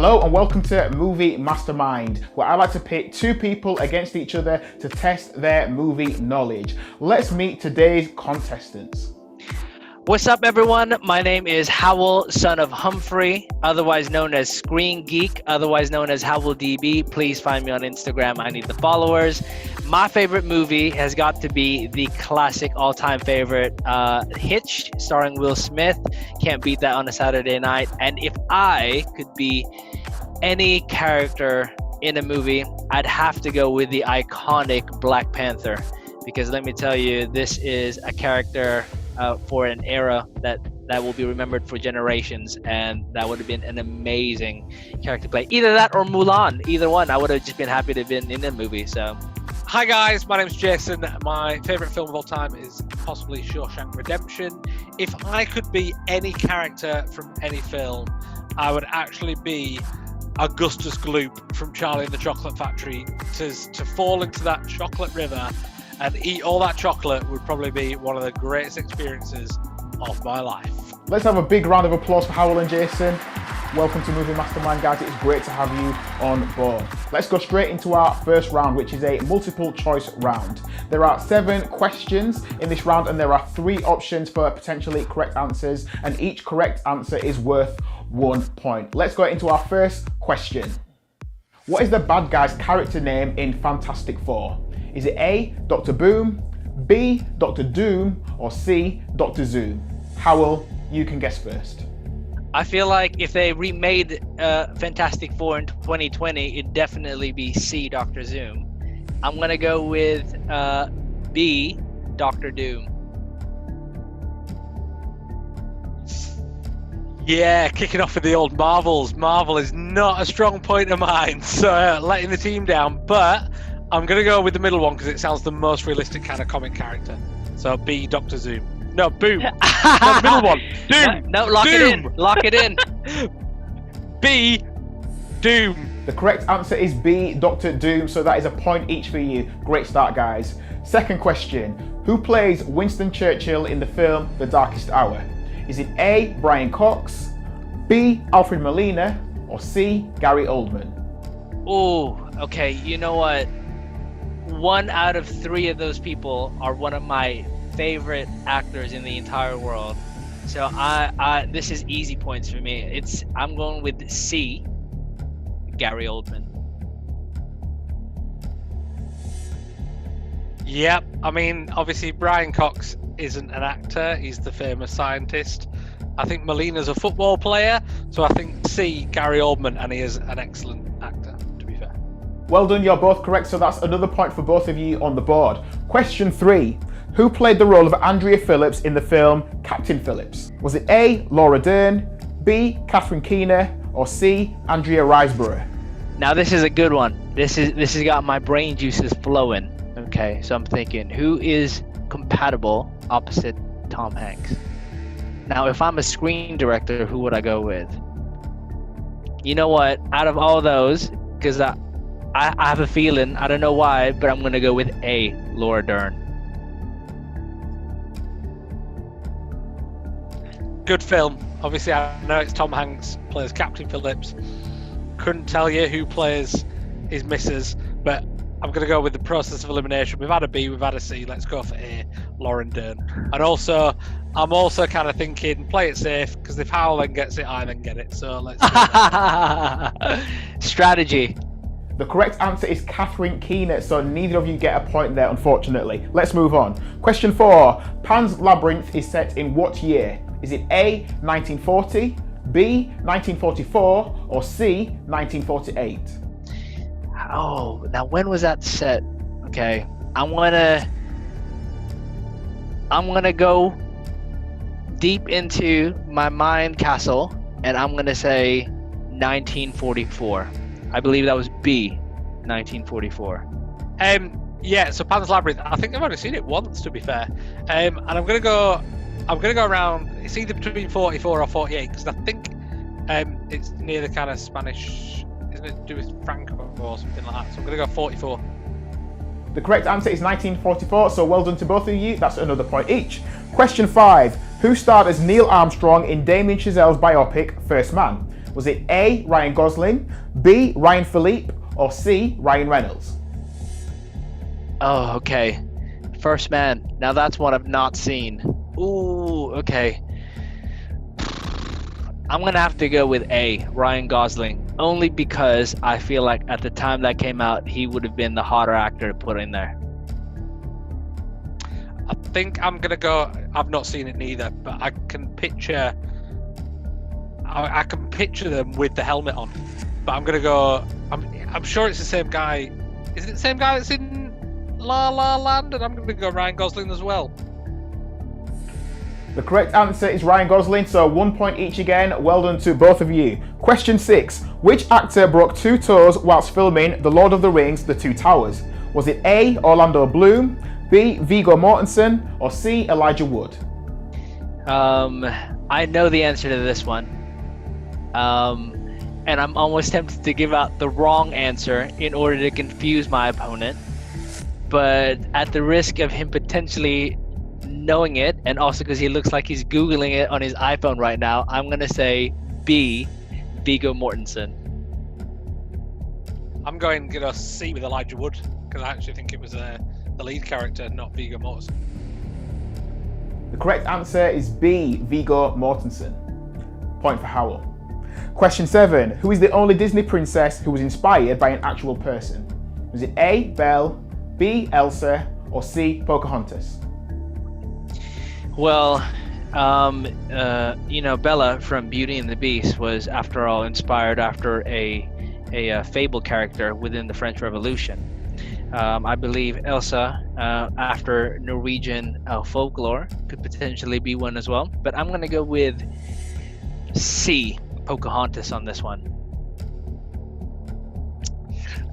Hello and welcome to Movie Mastermind, where I like to pit two people against each other to test their movie knowledge. Let's meet today's contestants. What's up, everyone? My name is Howell, son of Humphrey, otherwise known as Screen Geek, otherwise known as HowellDB. Please find me on Instagram. I need the followers. My favorite movie has got to be the classic all-time favorite, Hitch, starring Will Smith. Can't beat that on a Saturday night. And if I could be any character in a movie, I'd have to go with the iconic Black Panther. Because let me tell you, this is a character for an era that will be remembered for generations, and that would have been an amazing character play. Either that or Mulan, either one. I would have just been happy to have been in the movie. So, hi guys, my name's Jason. My favorite film of all time is possibly Shawshank Redemption. If I could be any character from any film, I would actually be Augustus Gloop from Charlie and the Chocolate Factory. To fall into that chocolate river and eat all that chocolate would probably be one of the greatest experiences of my life. Let's have a big round of applause for Howell and Jason. Welcome to Movie Mastermind, guys. It's great to have you on board. Let's go straight into our first round, which is a multiple choice round. There are 7 questions in this round, and there are 3 options for potentially correct answers, and each correct answer is worth 1 point. Let's go into our first question. What is the bad guy's character name in Fantastic Four? Is it A, Dr. Boom, B, Dr. Doom, or C, Dr. Zoom? Howell, you can guess first. I feel like if they remade Fantastic Four in 2020, it'd definitely be C, Dr. Zoom. I'm gonna go with B, Dr. Doom. Yeah, kicking off with the old Marvels. Marvel is not a strong point of mine, so letting the team down, but I'm going to go with the middle one because it sounds the most realistic kind of comic character. So B, Dr. Zoom. No, Boom. No, the middle one. Doom. No, lock Doom. it in. Lock it in. B, Doom. The correct answer is B, Dr. Doom, so that is a point each for you. Great start, guys. Second question. Who plays Winston Churchill in the film The Darkest Hour? Is it A, Brian Cox, B, Alfred Molina, or C, Gary Oldman? Oh, okay. You know what? 1 out of 3 of those people are one of my favorite actors in the entire world. So this is easy points for me. I'm going with C, Gary Oldman. Yep. I mean, obviously Brian Cox isn't an actor. He's the famous scientist. I think Molina's a football player. So I think C, Gary Oldman, and he is an excellent actor, to be fair. Well done, you're both correct, so that's another point for both of you on the board. Question 3. Who played the role of Andrea Phillips in the film Captain Phillips? Was it A, Laura Dern, B, Catherine Keener, or C, Andrea Riseborough? Now this is a good one. This has got my brain juices flowing. Okay, so I'm thinking, who is compatible opposite Tom Hanks? Now, if I'm a screen director, who would I go with? You know what? Out of all those, because I have a feeling, I don't know why, but I'm going to go with A, Laura Dern. Good film. Obviously, I know it's Tom Hanks plays Captain Phillips. Couldn't tell you who plays his missus, but I'm going to go with the process of elimination. We've had a B, we've had a C. Let's go for A, Lauren Dern. And also, I'm also kind of thinking, play it safe, because if Howell then gets it, I then get it. So let's Strategy. The correct answer is Catherine Keener, so neither of you get a point there, unfortunately. Let's move on. Question 4. Pan's Labyrinth is set in what year? Is it A, 1940, B, 1944, or C, 1948? Oh, now when was that set? Okay, I'm gonna go deep into my mind castle, and I'm gonna say 1944. I believe that was B, 1944. Yeah, so Pan's Labyrinth. I think I've only seen it once, to be fair. And I'm gonna go around. It's either between 44 or 48 because I think it's near the kind of Spanish, isn't it, to do with Franco or something like that? So I'm gonna go 44. The correct answer is 1944, so well done to both of you. That's another point each. Question 5. Who starred as Neil Armstrong in Damien Chazelle's biopic First Man? Was it A, Ryan Gosling, B, Ryan Philippe, or C, Ryan Reynolds? Oh, okay. First Man. Now that's one I've not seen. Ooh, okay. I'm gonna have to go with A, Ryan Gosling, only because I feel like at the time that came out, he would have been the hotter actor to put in there. I think I'm gonna go. I've not seen it neither, but I can picture. I can picture them with the helmet on, but I'm gonna go. I'm sure it's the same guy. Is it the same guy that's in La La Land? And I'm gonna go Ryan Gosling as well. The correct answer is Ryan Gosling, so 1 point each again. Well done to both of you. Question 6. Which actor broke 2 toes whilst filming The Lord of the Rings, The Two Towers? Was it A, Orlando Bloom, B, Viggo Mortensen, or C, Elijah Wood? I know the answer to this one. And I'm almost tempted to give out the wrong answer in order to confuse my opponent. But at the risk of him potentially knowing it, and also because he looks like he's Googling it on his iPhone right now, I'm going to say B, Viggo Mortensen. I'm going to go C with Elijah Wood, because I actually think it was the lead character, not Viggo Mortensen. The correct answer is B, Viggo Mortensen. Point for Howell. Question 7. Who is the only Disney princess who was inspired by an actual person? Was it A, Belle, B, Elsa, or C, Pocahontas? Well, Bella from Beauty and the Beast was, after all, inspired after a fable character within the French Revolution. I believe Elsa, after Norwegian folklore, could potentially be one as well. But I'm going to go with C, Pocahontas on this one.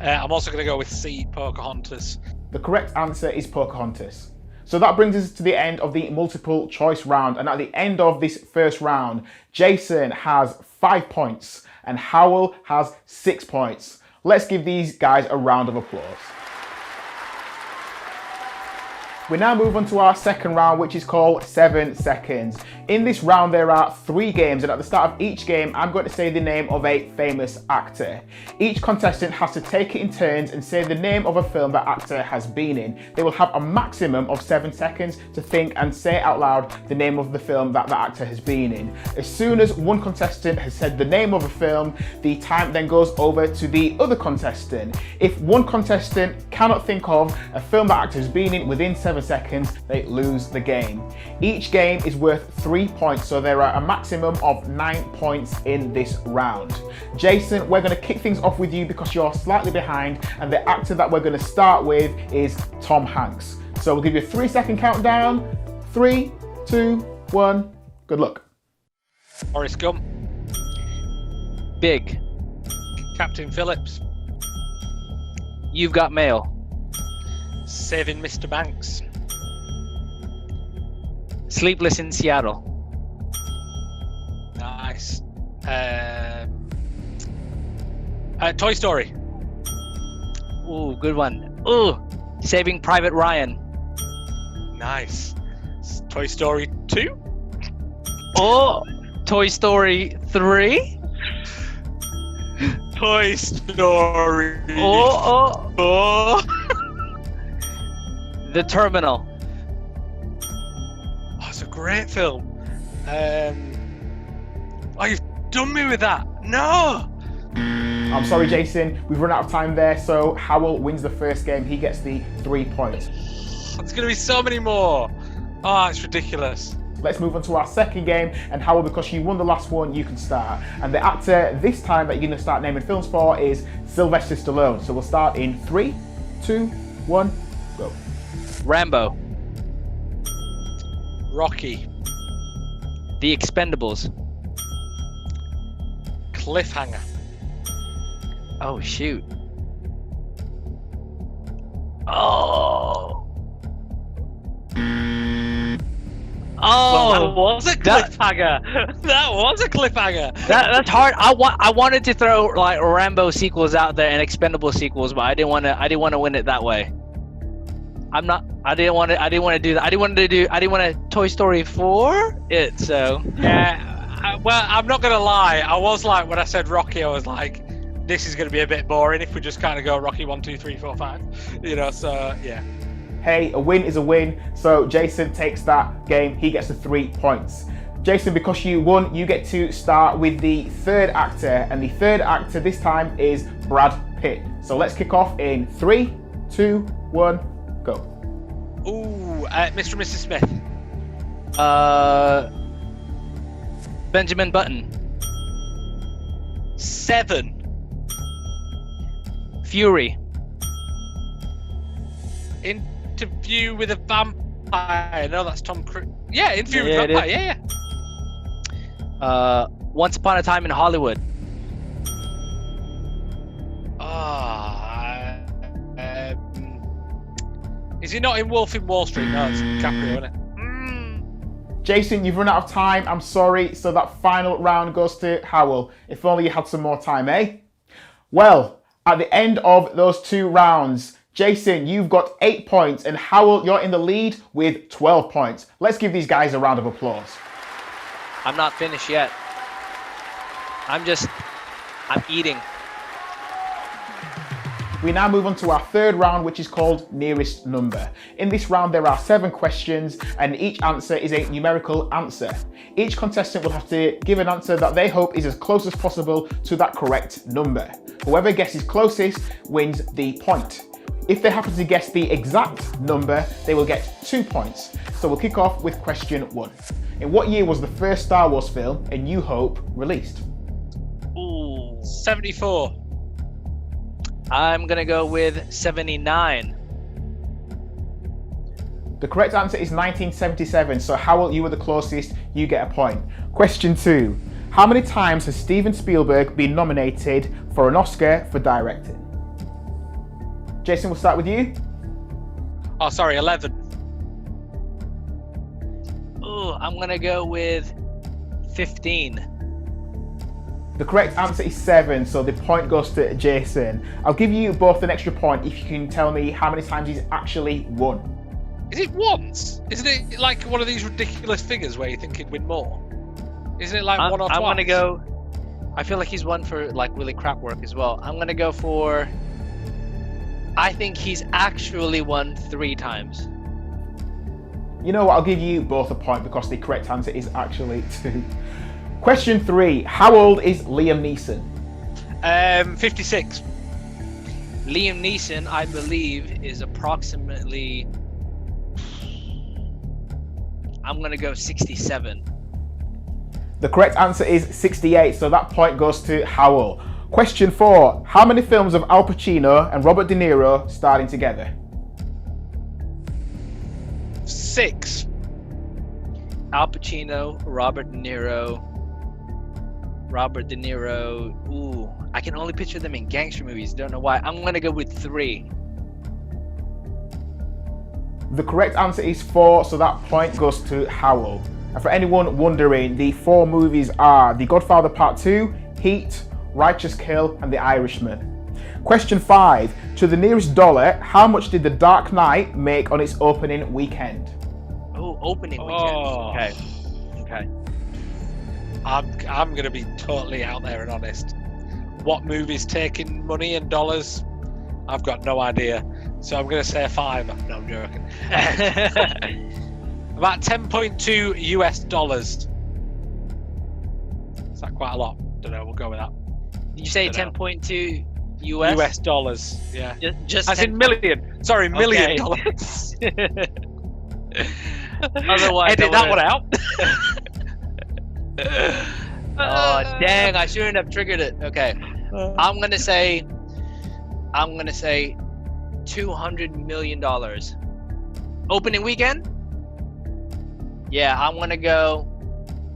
I'm also going to go with C, Pocahontas. The correct answer is Pocahontas. So that brings us to the end of the multiple choice round. And at the end of this first round, Jason has 5 points and Howell has 6 points. Let's give these guys a round of applause. We now move on to our second round, which is called 7 seconds. In this round, there are 3 games, and at the start of each game, I'm going to say the name of a famous actor. Each contestant has to take it in turns and say the name of a film that actor has been in. They will have a maximum of 7 seconds to think and say out loud the name of the film that the actor has been in. As soon as one contestant has said the name of a film, the time then goes over to the other contestant. If one contestant cannot think of a film that actor has been in within 7 seconds, they lose the game. Each game is worth 3 points, so there are a maximum of 9 points in this round. Jason, we're going to kick things off with you because you're slightly behind, and the actor that we're going to start with is Tom Hanks. So we'll give you a 3-second countdown. 3, 2, 1. Good luck. Forrest Gump. Big. Captain Phillips. You've Got Mail. Saving Mr. Banks. Sleepless in Seattle. Nice. Toy Story. Ooh, good one. Ooh, Saving Private Ryan. Nice. Toy Story 2. Oh, Toy Story 3. Toy Story. Oh. The Terminal. Oh, it's a great film. Oh, you've done me with that. No. I'm sorry, Jason. We've run out of time there, so Howell wins the first game. He gets the 3 points. There's going to be so many more. Oh, it's ridiculous. Let's move on to our second game, and Howell, because you won the last one, you can start. And the actor this time that you're going to start naming films for is Sylvester Stallone. So we'll start in 3, 2, 1, go. Rambo. Rocky. The Expendables. Cliffhanger. Oh, shoot. Oh. Oh, Well, that was a cliffhanger. That was a cliffhanger. That's hard. I wanted to throw like Rambo sequels out there and Expendable sequels, but I didn't want to win it that way. I didn't want to do that. I didn't want to Toy Story 4 it. So Well, I'm not gonna lie. I was like, when I said Rocky, I was like, this is gonna be a bit boring if we just kind of go Rocky 1, 2, 3, 4, 5. You know, so yeah. Hey, a win is a win. So Jason takes that game. He gets the 3 points. Jason, because you won, you get to start with the third actor, and the third actor this time is Brad Pitt. So let's kick off in 3, 2, 1, go. Ooh, Mr. and Mrs. Smith. Benjamin Button. 7. Fury. Interview with a Vampire. No, that's Tom Cruise. Yeah, Interview with a it Vampire. is. Yeah. Once Upon a Time in Hollywood. Is he not in Wolf in Wall Street? No, it's DiCaprio, isn't it? Jason, you've run out of time. I'm sorry. So that final round goes to Howell. If only you had some more time, eh? Well, at the end of those 2 rounds, Jason, you've got 8 points, and Howell, you're in the lead with 12 points. Let's give these guys a round of applause. I'm not finished yet. I'm eating. We now move on to our third round, which is called Nearest Number. In this round, there are 7 questions, and each answer is a numerical answer. Each contestant will have to give an answer that they hope is as close as possible to that correct number. Whoever guesses closest wins the point. If they happen to guess the exact number, they will get 2 points. So we'll kick off with question 1. In what year was the first Star Wars film, A New Hope, released? Ooh, 74. I'm gonna go with 79. The correct answer is 1977, so Howell, you were the closest, you get a point. Question 2. How many times has Steven Spielberg been nominated for an Oscar for directing? Jason, we'll start with you. Oh, sorry, 11. Ooh, I'm gonna go with 15. The correct answer is 7, so the point goes to Jason. I'll give you both an extra point if you can tell me how many times he's actually won. Is it once? Isn't it like one of these ridiculous figures where you think he'd win more? Isn't it like one or twice? I'm gonna go. I feel like he's won for like really crap work as well. I'm gonna go for. I think he's actually won 3 times. You know what, I'll give you both a point because the correct answer is actually 2. Question 3. How old is Liam Neeson? 56. Liam Neeson, I believe, is approximately. I'm gonna go 67. The correct answer is 68, so that point goes to Howell. Question 4. How many films of Al Pacino and Robert De Niro starring together? 6. Al Pacino, Robert De Niro. Ooh, I can only picture them in gangster movies. Don't know why. I'm gonna go with 3. The correct answer is 4, so that point goes to Howell. And for anyone wondering, the 4 movies are The Godfather Part 2, Heat, Righteous Kill, and The Irishman. Question 5. To the nearest dollar, how much did The Dark Knight make on its opening weekend? Oh, opening weekend. Oh. Okay. I'm gonna be totally out there and honest. What movie's taking money and dollars? I've got no idea. So I'm gonna say a 5. No, I'm joking. About 10.2 US dollars. Is that quite a lot? Don't know. We'll go with that. Did you say 10.2 US? US dollars. Yeah. Just As in million. Sorry, million dollars. Otherwise, edit that one out. Oh dang! I shouldn't have triggered it. Okay, I'm gonna say $200 million. Opening weekend? Yeah, I'm gonna go.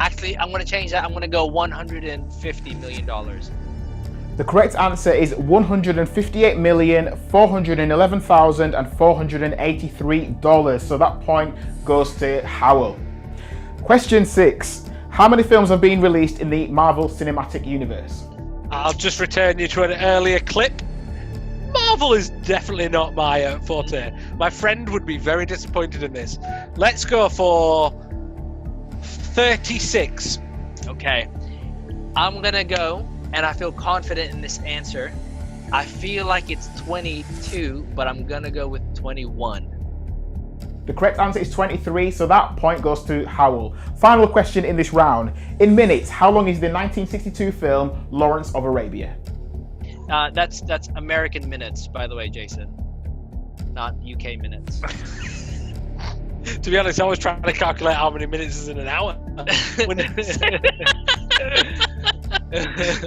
Actually, I'm gonna change that. I'm gonna go $150 million. The correct answer is $158,411,483. So that point goes to Howell. Question 6. How many films have been released in the Marvel Cinematic Universe? I'll just return you to an earlier clip. Marvel is definitely not my forte. My friend would be very disappointed in this. Let's go for 36. Okay. I'm gonna go, and I feel confident in this answer. I feel like it's 22, but I'm gonna go with 21. The correct answer is 23, so that point goes to Howell. Final question in this round. In minutes, how long is the 1962 film Lawrence of Arabia? That's American minutes, by the way, Jason, not UK minutes. To be honest, I was trying to calculate how many minutes is in an hour.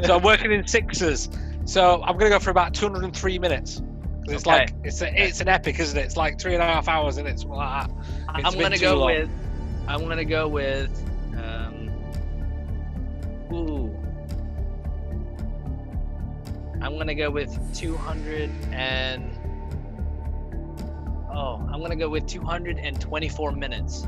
So I'm working in sixes. So I'm going to go for about 203 minutes. It's Okay. like it's an epic, isn't it? It's like 3.5 hours, and it's something like that. It's I'm a bit gonna too go long. with. I'm gonna go with. I'm gonna go with 200 and. Oh, I'm gonna go with 224 minutes.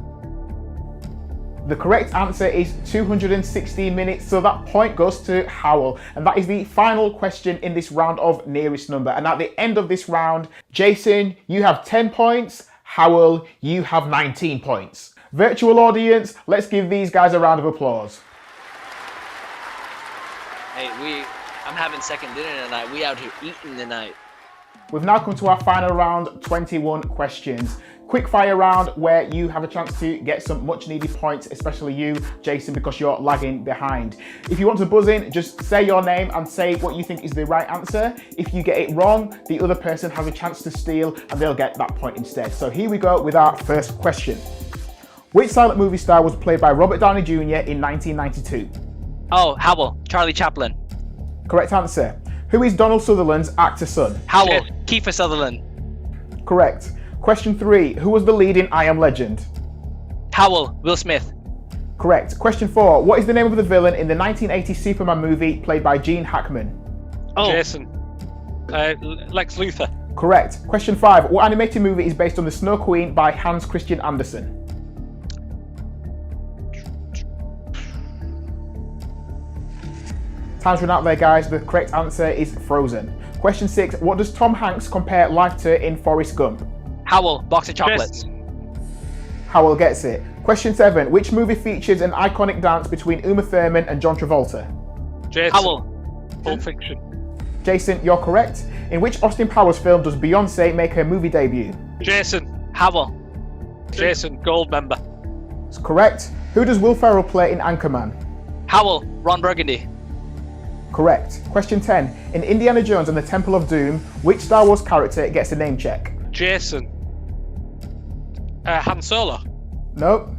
The correct answer is 216 minutes, so that point goes to Howell. And that is the final question in this round of nearest number. And at the end of this round, Jason, you have 10 points. Howell, you have 19 points. Virtual audience, let's give these guys a round of applause. Hey, I'm having second dinner tonight. We out here eating tonight. We've now come to our final round, 21 questions. Quick fire round where you have a chance to get some much needed points, especially you, Jason, because you're lagging behind. If you want to buzz in, just say your name and say what you think is the right answer. If you get it wrong, the other person has a chance to steal and they'll get that point instead. So here we go with our first question. Which silent movie star was played by Robert Downey Jr. in 1992? Oh, Howell, Charlie Chaplin. Correct answer. Who is Donald Sutherland's actor son? Howell, Kiefer Sutherland. Correct. Question 3. Who was the lead in I Am Legend? Howell, Will Smith. Correct. Question 4. What is the name of the villain in the 1980 Superman movie played by Gene Hackman? Oh, Jason. Lex Luthor. Correct. Question 5. What animated movie is based on The Snow Queen by Hans Christian Andersen? Time's run out there, guys. The correct answer is Frozen. Question 6. What does Tom Hanks compare life to in Forrest Gump? Howell, box of chocolates. Howell gets it. Question 7. Which movie features an iconic dance between Uma Thurman and John Travolta? Jason. Howell. Pulp Fiction. Jason, you're correct. In which Austin Powers film does Beyonce make her movie debut? Jason. Howell. Jason. Goldmember. It's correct. Who does Will Ferrell play in Anchorman? Howell, Ron Burgundy. Correct. Question 10. In Indiana Jones and the Temple of Doom, which Star Wars character gets a name check? Jason. Han Solo. Nope.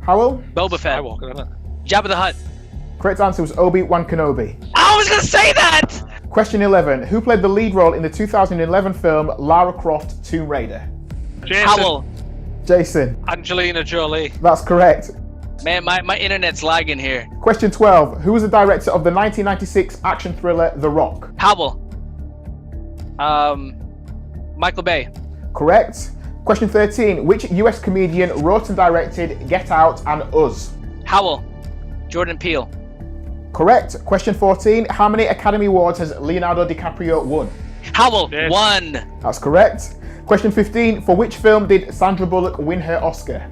Howell? Boba Fett. Skywalker, isn't it? Jabba the Hutt. Correct answer was Obi-Wan Kenobi. I was gonna say that! Question 11. Who played the lead role in the 2011 film Lara Croft Tomb Raider? Jason. Howell. Jason. Angelina Jolie. That's correct. Man, my internet's lagging here. Question 12. Who was the director of the 1996 action thriller The Rock? Howell. Michael Bay. Correct. Question 13. Which US comedian wrote and directed Get Out and Us? Howell. Jordan Peele. Correct. Question 14. How many Academy Awards has Leonardo DiCaprio won? Howell. Yes. 1. That's correct. Question 15. For which film did Sandra Bullock win her Oscar?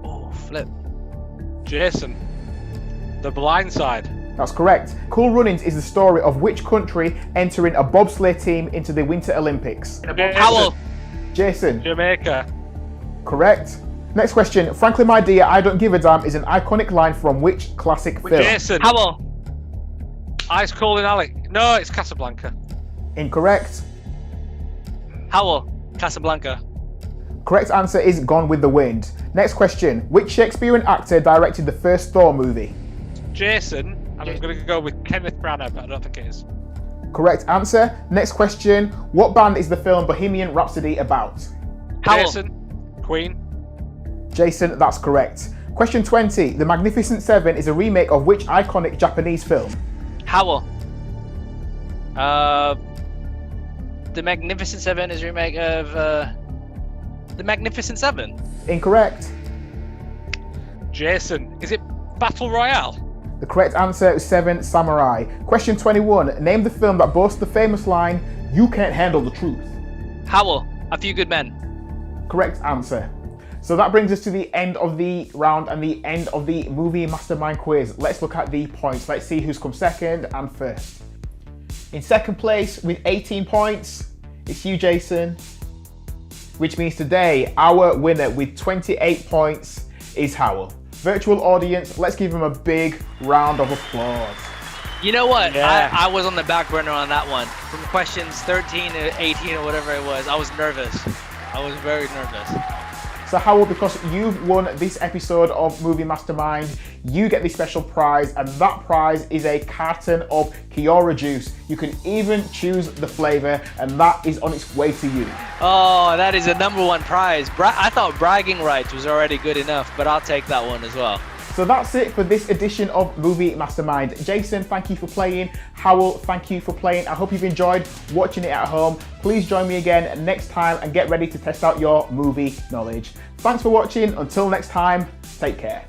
Oh, flip. Jason. The Blind Side. That's correct. Cool Runnings is the story of which country entering a bobsleigh team into the Winter Olympics? Howell. Jason. Jamaica. Correct. Next question. Frankly, my dear, I don't give a damn is an iconic line from which classic film? Jason. Howell. Ice Cold and Alec. No, it's Casablanca. Incorrect. Howell. Casablanca. Correct answer is Gone with the Wind. Next question. Which Shakespearean actor directed the first Thor movie? Jason. And I'm going to go with Kenneth Branagh, but I don't think it is. Correct answer. Next question. What band is the film Bohemian Rhapsody about? Howell. Jason. Queen. Jason, that's correct. Question 20. The Magnificent Seven is a remake of which iconic Japanese film? Howell. The Magnificent Seven is a remake of The Magnificent Seven. Incorrect. Jason. Is it Battle Royale? The correct answer is Seven Samurai. Question 21. Name the film that boasts the famous line, "You can't handle the truth." Howell. A Few Good Men. Correct answer. So that brings us to the end of the round and the end of the Movie Mastermind quiz. Let's look at the points. Let's see who's come second and first. In second place with 18 points, it's you, Jason. Which means today, our winner with 28 points is Howell. Virtual audience, let's give him a big round of applause. You know what? Yeah. I was on the back burner on that one. From questions 13 to 18 or whatever it was, I was nervous. I was very nervous. So Howell, because you've won this episode of Movie Mastermind, you get this special prize, and that prize is a carton of Kiora juice. You can even choose the flavor, and that is on its way to you. Oh, that is a #1 prize. I thought bragging rights was already good enough, but I'll take that one as well. So that's it for this edition of Movie Mastermind. Jason, thank you for playing. Howell, thank you for playing. I hope you've enjoyed watching it at home. Please join me again next time and get ready to test out your movie knowledge. Thanks for watching. Until next time, take care.